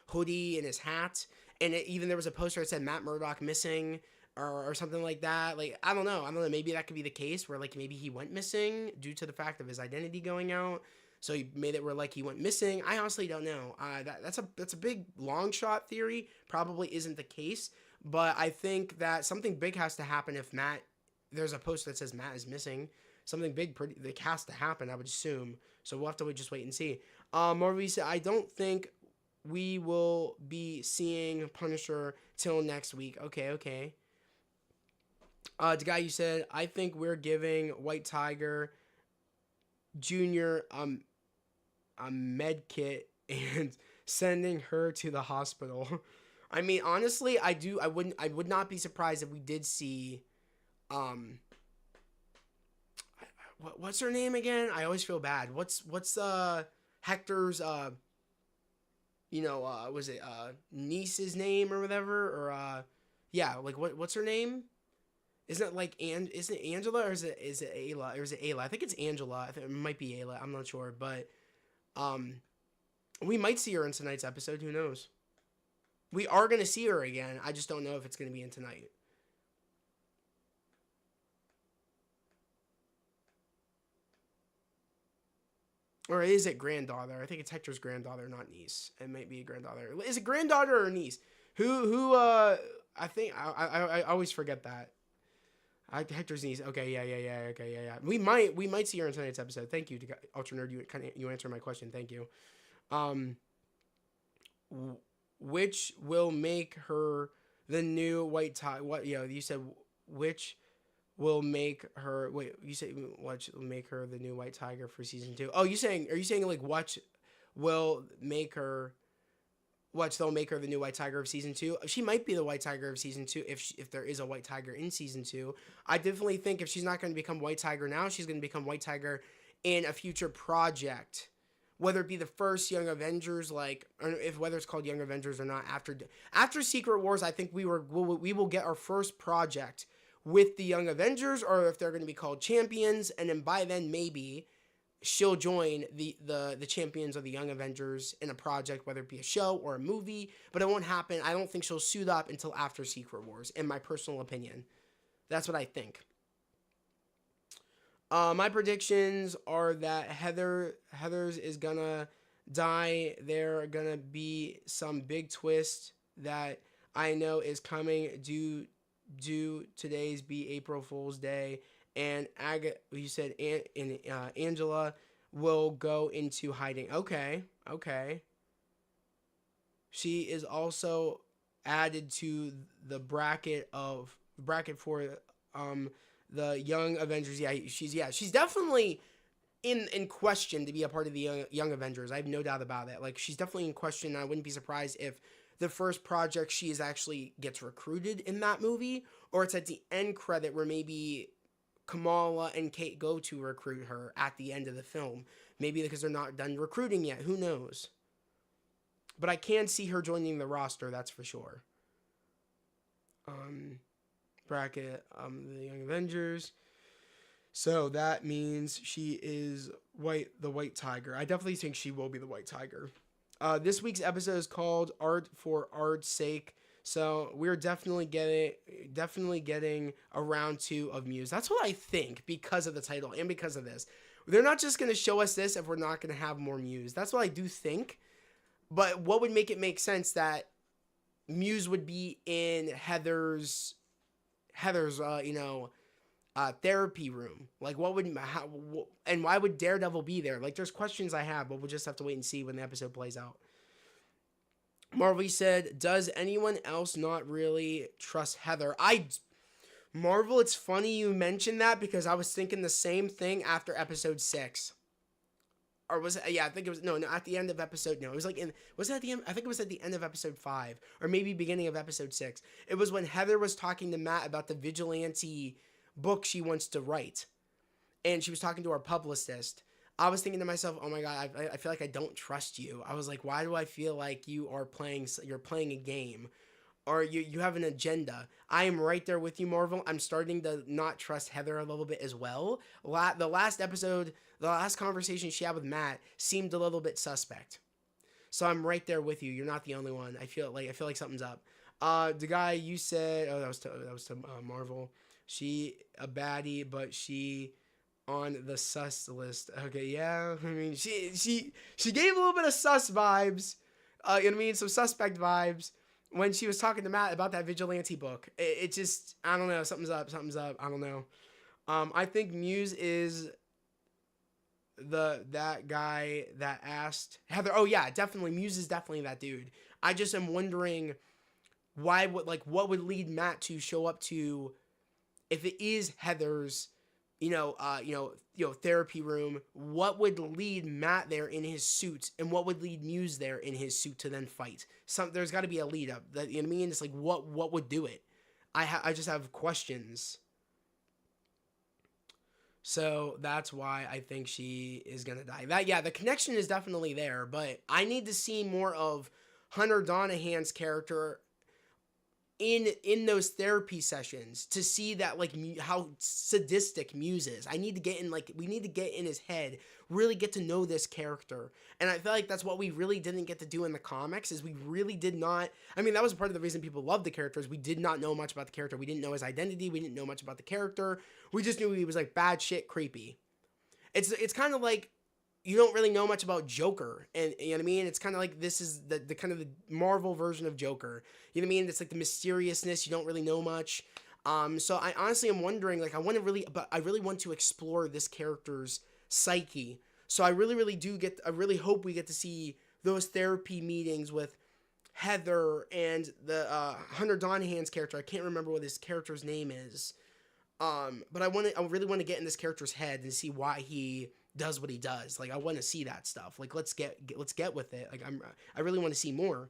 hoodie and his hat. And even there was a poster that said Matt Murdock missing, or something like that. Like, I don't know. Maybe that could be the case where like maybe he went missing due to the fact of his identity going out. So he made it where like he went missing. I honestly don't know. That's a big long shot theory. Probably isn't the case, but I think that something big has to happen if there's a poster that says Matt is missing. Something big that has to happen, I would assume. So we'll have to just wait and see. Marvy said, I don't think we will be seeing Punisher till next week. Okay. The guy you said, I think we're giving White Tiger Jr. A med kit and sending her to the hospital. I mean, honestly, I would not be surprised if we did see, what's her name again? I always feel bad. What's Hector's, was it, niece's name or whatever? Or, yeah, like, what's her name? Isn't it like, isn't it Angela, or is it Ayla? Or is it Ayla? I think it's Angela. I think it might be Ayla. I'm not sure, but we might see her in tonight's episode. Who knows? We are gonna see her again. I just don't know if it's gonna be in tonight. Or is it granddaughter? I think it's Hector's granddaughter, not niece. It might be a granddaughter. Is it granddaughter or niece? Who I think I always forget that. Hector's niece. Okay, yeah. Okay, yeah. We might see her in tonight's episode. Thank you, to Ultra Nerd. You answered my question. Thank you. Um, which will make her the new white tie? What? You said which will make her. Wait, you said what will make her the new white tiger for season 2? Oh, you saying? Are you saying like what will make her? What they'll make her the new white tiger of season 2? She might be the white tiger of season 2 if there is a white tiger in season 2. I definitely think if she's not going to become white tiger now, she's going to become white tiger in a future project, whether it be the first Young Avengers, like, or if whether it's called Young Avengers or not. After Secret Wars, I think we will get our first project with the Young Avengers, or if they're going to be called Champions, and then by then maybe she'll join the champions of the Young Avengers in a project, whether it be a show or a movie, but it won't happen. I don't think she'll suit up until after Secret Wars, in my personal opinion. That's what I think. My predictions are that Heather's is gonna die. There are gonna be some big twist that I know is coming due today's be April Fool's Day, and you said Angela will go into hiding. Okay. She is also added to the bracket for the Young Avengers. She's definitely in question to be a part of the Young Avengers. I have no doubt about it. Like, she's definitely in question. I wouldn't be surprised if the first project she is actually gets recruited in that movie, or it's at the end credit where maybe Kamala and Kate go to recruit her at the end of the film. Maybe because they're not done recruiting yet. Who knows? But I can see her joining the roster, that's for sure. Bracket, the Young Avengers. So that means she is the White Tiger. I definitely think she will be the White Tiger. This week's episode is called Art for Art's Sake. So we're definitely getting a round 2 of Muse. That's what I think, because of the title and because of this. They're not just going to show us this if we're not going to have more Muse. That's what I do think. But what would make it make sense that Muse would be in Heather's therapy room? Like, and why would Daredevil be there? Like, there's questions I have, but we'll just have to wait and see when the episode plays out. Marvel said, does anyone else not really trust Heather? Marvel, it's funny you mentioned that, because I was thinking the same thing after episode 6. Or was it? Yeah, I think it was. No, at the end of episode. No, it was like was it at the end? I think it was at the end of episode 5, or maybe beginning of episode 6. It was when Heather was talking to Matt about the vigilante book she wants to write, and she was talking to our publicist. I was thinking to myself, oh my god, I feel like I don't trust you. I was like, why do I feel like you're playing a game, or you have an agenda? I am right there with you, Marvel. I'm starting to not trust Heather a little bit as well. The last conversation she had with Matt seemed a little bit suspect. So I'm right there with you. You're not the only one. I feel like something's up. The guy you said, that was to Marvel. She a baddie, but she on the sus list. Okay, yeah. I mean, she gave a little bit of sus vibes. You know what I mean? Some suspect vibes when she was talking to Matt about that vigilante book. It just, I don't know. Something's up. I don't know. I think Muse is that guy that asked Heather. Oh yeah, definitely. Muse is definitely that dude. I just am wondering what would lead Matt to show up to, if it is Heather's, therapy room. What would lead Matt there in his suit, and what would lead Muse there in his suit to then fight? There's got to be a lead up. You know what I mean? It's like what would do it? I just have questions. So that's why I think she is gonna die. The connection is definitely there, but I need to see more of Hunter Donahan's character in those therapy sessions to see that, like, how sadistic Muse is. We need to get in his head, really get to know this character. And I feel like that's what we really didn't get to do in the comics, is we really did not, I mean, that was part of the reason people loved the characters. We did not know much about the character. We didn't know his identity. We didn't know much about the character. We just knew he was like bad shit creepy. It's kind of like you don't really know much about Joker, and you know what I mean. It's kind of like this is the kind of the Marvel version of Joker. You know what I mean? It's like the mysteriousness. You don't really know much. So I honestly am wondering, like, I really want to explore this character's psyche. So I really hope we get to see those therapy meetings with Heather and the Hunter Donahan's character. I can't remember what his character's name is. But I really want to get in this character's head and see why he does what he does. Like, I want to see that stuff. Like, let's get with it. Like, I really want to see more.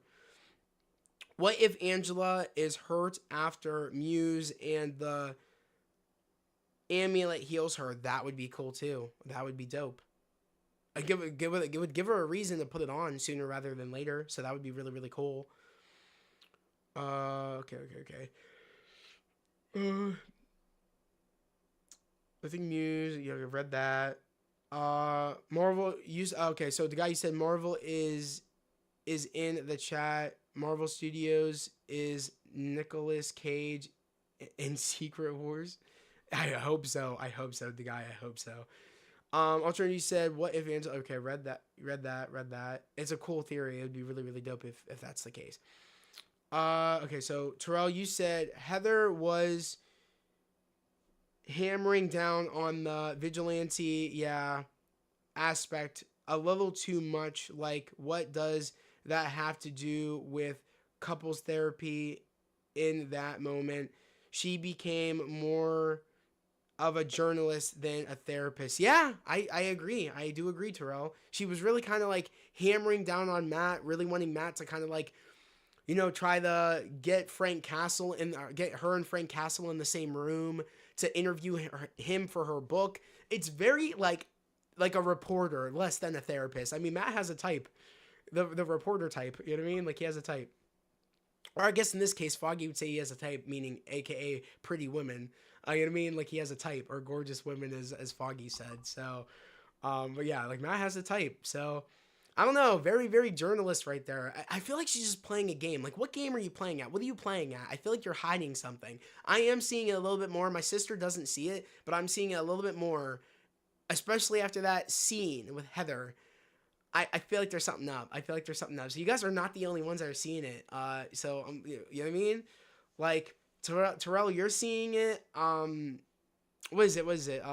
What if Angela is hurt after Muse and the amulet heals her? That would be cool too. That would be dope. It would give her a reason to put it on sooner rather than later. So that would be really cool. Okay. I think Muse. Yeah, I read that. Marvel use. Okay, so the guy you said Marvel is in the chat. Marvel Studios is Nicolas Cage in Secret Wars. I hope so. The guy. I hope so. Alternative, you said, what if Angela? Okay, read that. It's a cool theory. It would be really dope if that's the case. Okay, so Terrell, you said Heather was hammering down on the vigilante, aspect a little too much. Like, what does that have to do with couples therapy in that moment? She became more of a journalist than a therapist. Yeah, I agree. I do agree, Terrell. She was really kind of like hammering down on Matt, really wanting Matt to kind of like, try to get get her and Frank Castle in the same room to interview him for her book. It's very like a reporter, less than a therapist. I mean, Matt has a type, the reporter type. You know what I mean? Like, he has a type. Or I guess in this case, Foggy would say he has a type, meaning AKA pretty women. You know what I mean? Like, he has a type, or gorgeous women, as Foggy said. So, but yeah, like, Matt has a type. So, I don't know. Very journalist right there. I feel like she's just playing a game. Like, what game are you playing at? What are you playing at? I feel like you're hiding something. I am seeing it a little bit more. My sister doesn't see it, but I'm seeing it a little bit more, especially after that scene with Heather. I feel like there's something up. So you guys are not the only ones that are seeing it. So you know what I mean? Like, Terrell, you're seeing it. What is it?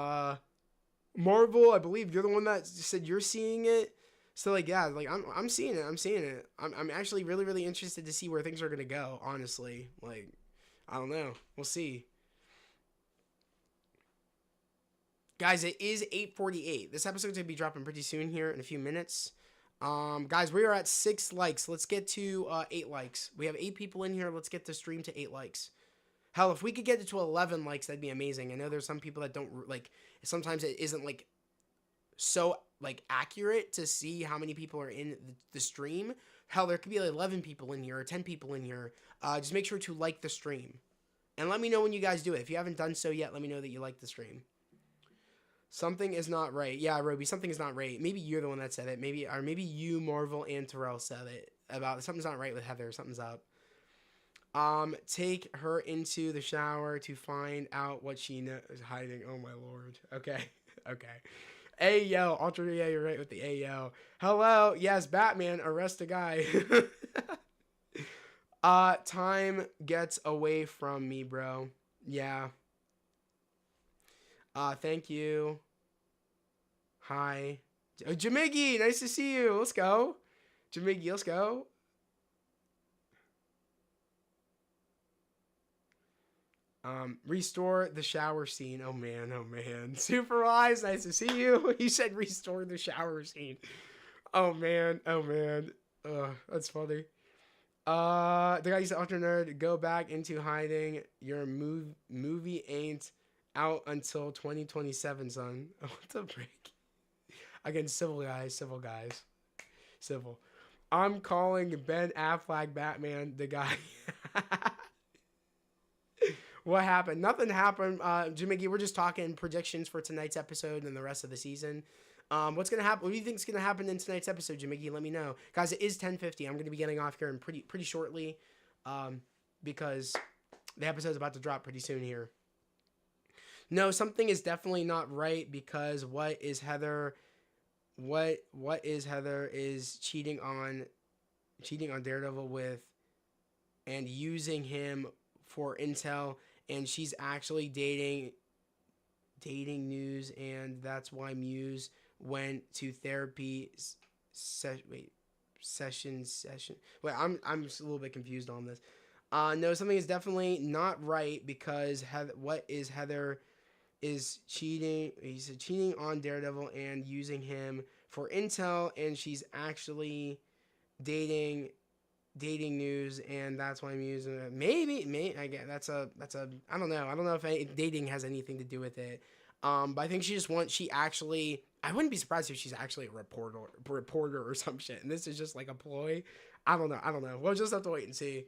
Marvel, I believe you're the one that said you're seeing it. So like, yeah, like I'm seeing it. I'm actually really interested to see where things are gonna go. Honestly, like, I don't know. We'll see. Guys, it is 8:48. This episode's gonna be dropping pretty soon here in a few minutes. Guys, we are at 6 likes. Let's get to 8 likes. We have 8 people in here. Let's get the stream to 8 likes. Hell, if we could get it to 11 likes, that'd be amazing. I know there's some people that don't like. Sometimes it isn't like so like accurate to see how many people are in the stream. Hell, there could be like 11 people in here or 10 people in here. Just make sure to like the stream, and let me know when you guys do it. If you haven't done so yet, let me know that you like the stream. Something is not right. Yeah, Roby, something is not right. Maybe you're the one that said it. Maybe you, Marvel, and Terrell said it about something's not right with Heather. Something's up. Take her into the shower to find out what she is hiding. Oh my lord. Okay. Okay. Ayo, Ultra, yeah, you're right with the Ayo. Hello, yes, Batman, arrest a guy. Time gets away from me, bro. Yeah. Thank you. Hi. Jamigi, nice to see you. Let's go. Jamigi, let's go. Restore the shower scene. Oh man. Super Wise, nice to see you. He said restore the shower scene. Oh man. That's funny. The guy said, Ultra Nerd, go back into hiding. Your movie ain't out until 2027, son. Oh, what the break? Again, civil guys. Civil. I'm calling Ben Affleck Batman the guy. What happened? Nothing happened. Jimmy, we're just talking predictions for tonight's episode and the rest of the season. What's gonna happen? What do you think is gonna happen in tonight's episode, Jimmy? Let me know, guys. It is 10:50. I'm gonna be getting off here in pretty shortly, because the episode's about to drop pretty soon here. No, something is definitely not right because what is Heather what is Heather is cheating on Daredevil with and using him for intel, and she's actually dating Muse, and that's why Muse went to therapy. Wait, session. Wait, I'm just a little bit confused on this. No, something is definitely not right because Heather is cheating. He's cheating on Daredevil and using him for intel, and she's actually dating News, and that's why Muse maybe I get that's a I don't know. I don't know if dating has anything to do with it. But I think she actually, I wouldn't be surprised if she's actually a reporter or some shit, and this is just like a ploy. I don't know. We'll just have to wait and see.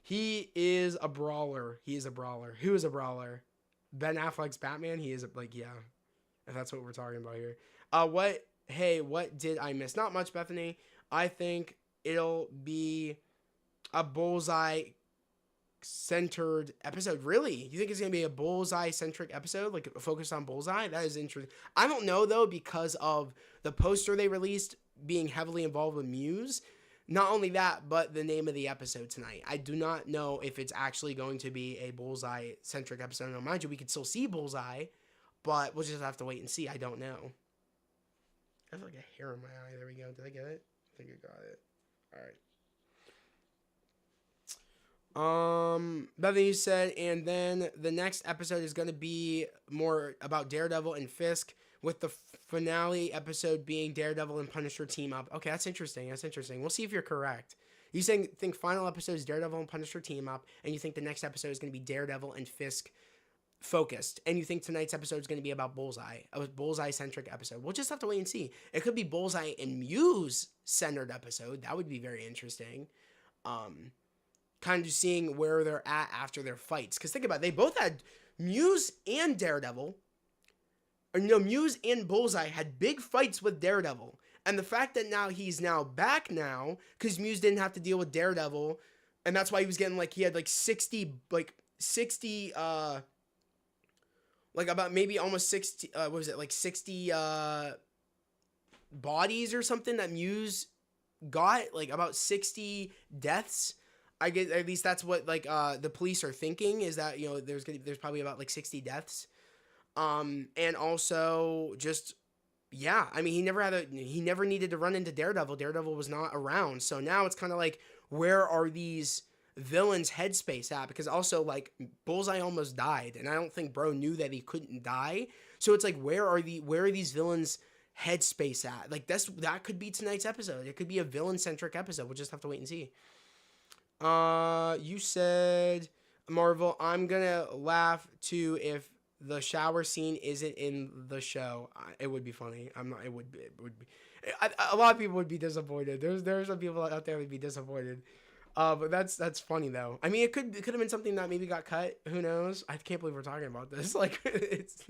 He is a brawler. Who is a brawler? Ben Affleck's Batman. He is like, yeah, if that's what we're talking about here. What did I miss? Not much, Bethany. I think it'll be a Bullseye centered episode. Really? You think it's going to be a Bullseye centric episode? Like focused on Bullseye? That is interesting. I don't know though, because of the poster they released being heavily involved with Muse. Not only that, but the name of the episode tonight. I do not know if it's actually going to be a Bullseye centric episode. Now, mind you, we could still see Bullseye, but we'll just have to wait and see. I don't know. I have like a hair in my eye. There we go. Did I get it? I think I got it. All right. Bethany, you said, and then the next episode is going to be more about Daredevil and Fisk, with the finale episode being Daredevil and Punisher team up. Okay, that's interesting. We'll see if you're correct. You think final episode is Daredevil and Punisher team up, and you think the next episode is going to be Daredevil and Fisk focused, and you think tonight's episode is going to be about Bullseye, a Bullseye-centric episode. We'll just have to wait and see. It could be Bullseye and Muse-centered episode. That would be very interesting. Kind of seeing where they're at after their fights. Because think about it, they both had Muse and Daredevil. Muse and Bullseye had big fights with Daredevil. And the fact that now he's back now, because Muse didn't have to deal with Daredevil, and that's why he was getting, like, he had, like, 60, about maybe almost 60, 60, bodies or something that Muse got, like, about 60 deaths. I guess, at least that's what, like, the police are thinking, is that, there's probably about, like, 60 deaths. And also just, yeah, I mean, he never needed to run into Daredevil. Daredevil was not around. So now it's kind of like, where are these villains' headspace at? Because also, like, Bullseye almost died, and I don't think bro knew that he couldn't die. So it's like, where are these villains' headspace at? Like, that could be tonight's episode. It could be a villain-centric episode. We'll just have to wait and see. You said, Marvel, I'm gonna laugh too if the shower scene isn't in the show. It would be funny. I'm not. It would be. A lot of people would be disappointed. There's some people out there that would be disappointed. But that's funny though. I mean, it could have been something that maybe got cut. Who knows? I can't believe we're talking about this. Like, it's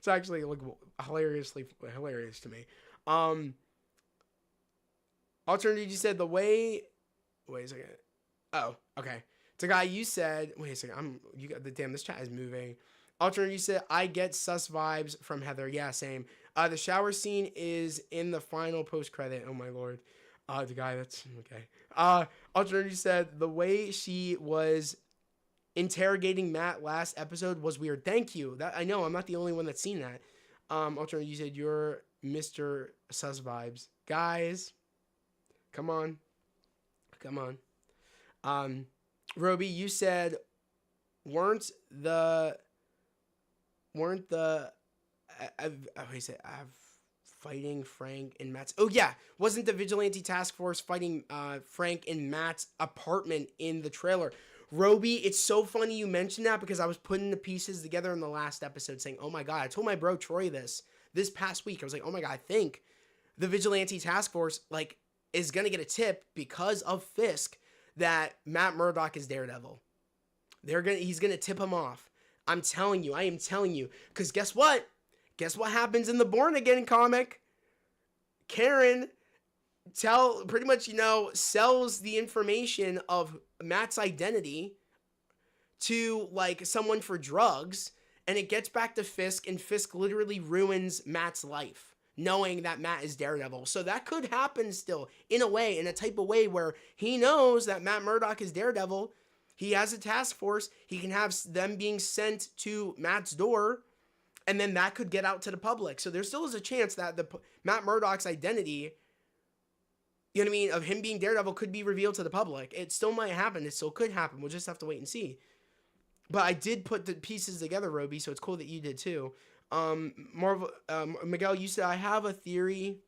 actually like hilariously hilarious to me. Alternative, you said the way. Wait a second. Oh, okay. So, guy, you said. Wait a second. This chat is moving. Alternative, you said, I get sus vibes from Heather. Yeah, same. The shower scene is in the final post-credit. Oh, my Lord. The guy, that's... Okay. Alternative, you said, the way she was interrogating Matt last episode was weird. Thank you. I know, I'm not the only one that's seen that. Alternative, you said, you're Mr. Sus vibes. Guys, come on. Roby, you said, weren't the fighting Frank in Matt's... Oh, yeah. Wasn't the vigilante task force fighting Frank in Matt's apartment in the trailer? Roby, it's so funny you mentioned that, because I was putting the pieces together in the last episode saying, oh my God, I told my bro Troy this past week. I was like, oh my God, I think the vigilante task force, like, is going to get a tip because of Fisk that Matt Murdock is Daredevil. He's going to tip him off. I am telling you. Because guess what? Guess what happens in the Born Again comic? Karen pretty much, sells the information of Matt's identity to, like, someone for drugs. and it gets back to Fisk, and Fisk literally ruins Matt's life, knowing that Matt is Daredevil. So that could happen still, in a way, in a type of way where he knows that Matt Murdock is Daredevil. He has a task force. He can have them being sent to Matt's door, and then that could get out to the public. So there still is a chance that Matt Murdock's identity, you know what I mean, of him being Daredevil could be revealed to the public. It still might happen. It still could happen. We'll just have to wait and see. But I did put the pieces together, Roby, so it's cool that you did too. Marvel, Miguel, you said, I have a theory,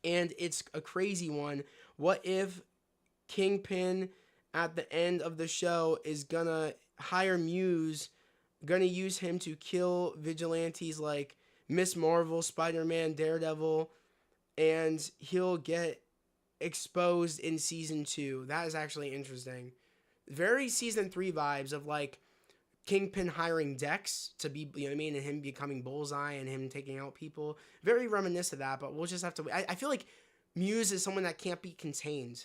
and it's a crazy one. What if Kingpin at the end of the show is gonna hire Muse, gonna use him to kill vigilantes like Miss Marvel, Spider-Man, Daredevil, and he'll get exposed in season 2. That is actually interesting. Very season 3 vibes of like Kingpin hiring Dex to be, you know what I mean, and him becoming Bullseye and him taking out people. Very reminiscent of that, but we'll just have to. I feel like Muse is someone that can't be contained.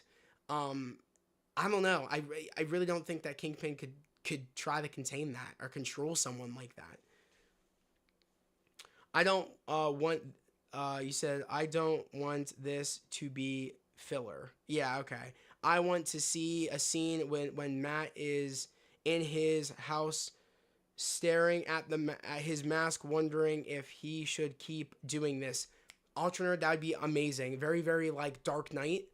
I don't know. I really don't think that Kingpin could try to contain that or control someone like that. I don't want. You said I don't want this to be filler. Yeah, okay. I want to see a scene when Matt is in his house staring at his mask, wondering if he should keep doing this. Alternate, that would be amazing. Very, very like Dark Knight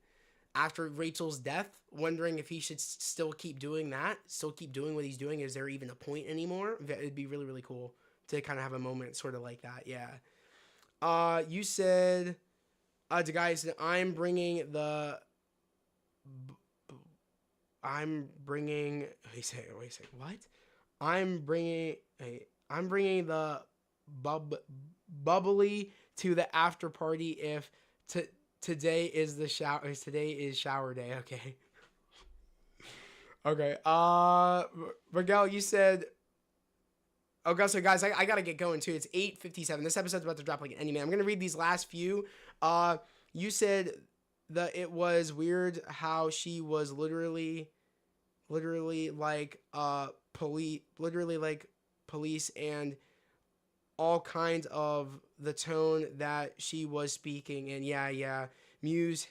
after Rachel's death, wondering if he should still keep doing that, still keep doing what he's doing. Is there even a point anymore? It'd be really, really cool to kind of have a moment sort of like that. Yeah. You said, the guy said, I'm bringing, wait a second, what? I'm bringing the bubbly to the after party if today is shower day. Okay. Okay. Miguel, you said, okay, so guys, I gotta get going too. It's 8:57. This episode's about to drop like any minute. I'm gonna read these last few. You said that it was weird how she was literally like police and all kinds of the tone that she was speaking. And yeah, Muse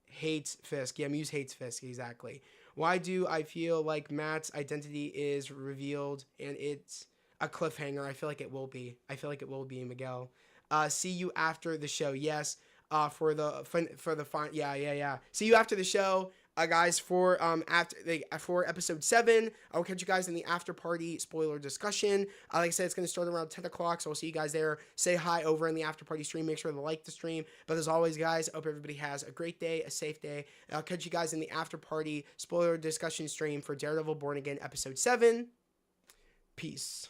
hates Fisk. Yeah, Muse hates Fisk, exactly. Why do I feel like Matt's identity is revealed and it's a cliffhanger? I feel like it will be. Miguel. See you after the show. Yes. For the fun. Yeah. See you after the show, guys. For episode 7, I'll catch you guys in the after party spoiler discussion. Like I said, it's gonna start around 10 o'clock, so I'll see you guys there. Say hi over in the after party stream. Make sure to like the stream. But as always, guys, I hope everybody has a great day, a safe day. And I'll catch you guys in the after party spoiler discussion stream for Daredevil Born Again episode 7. Peace.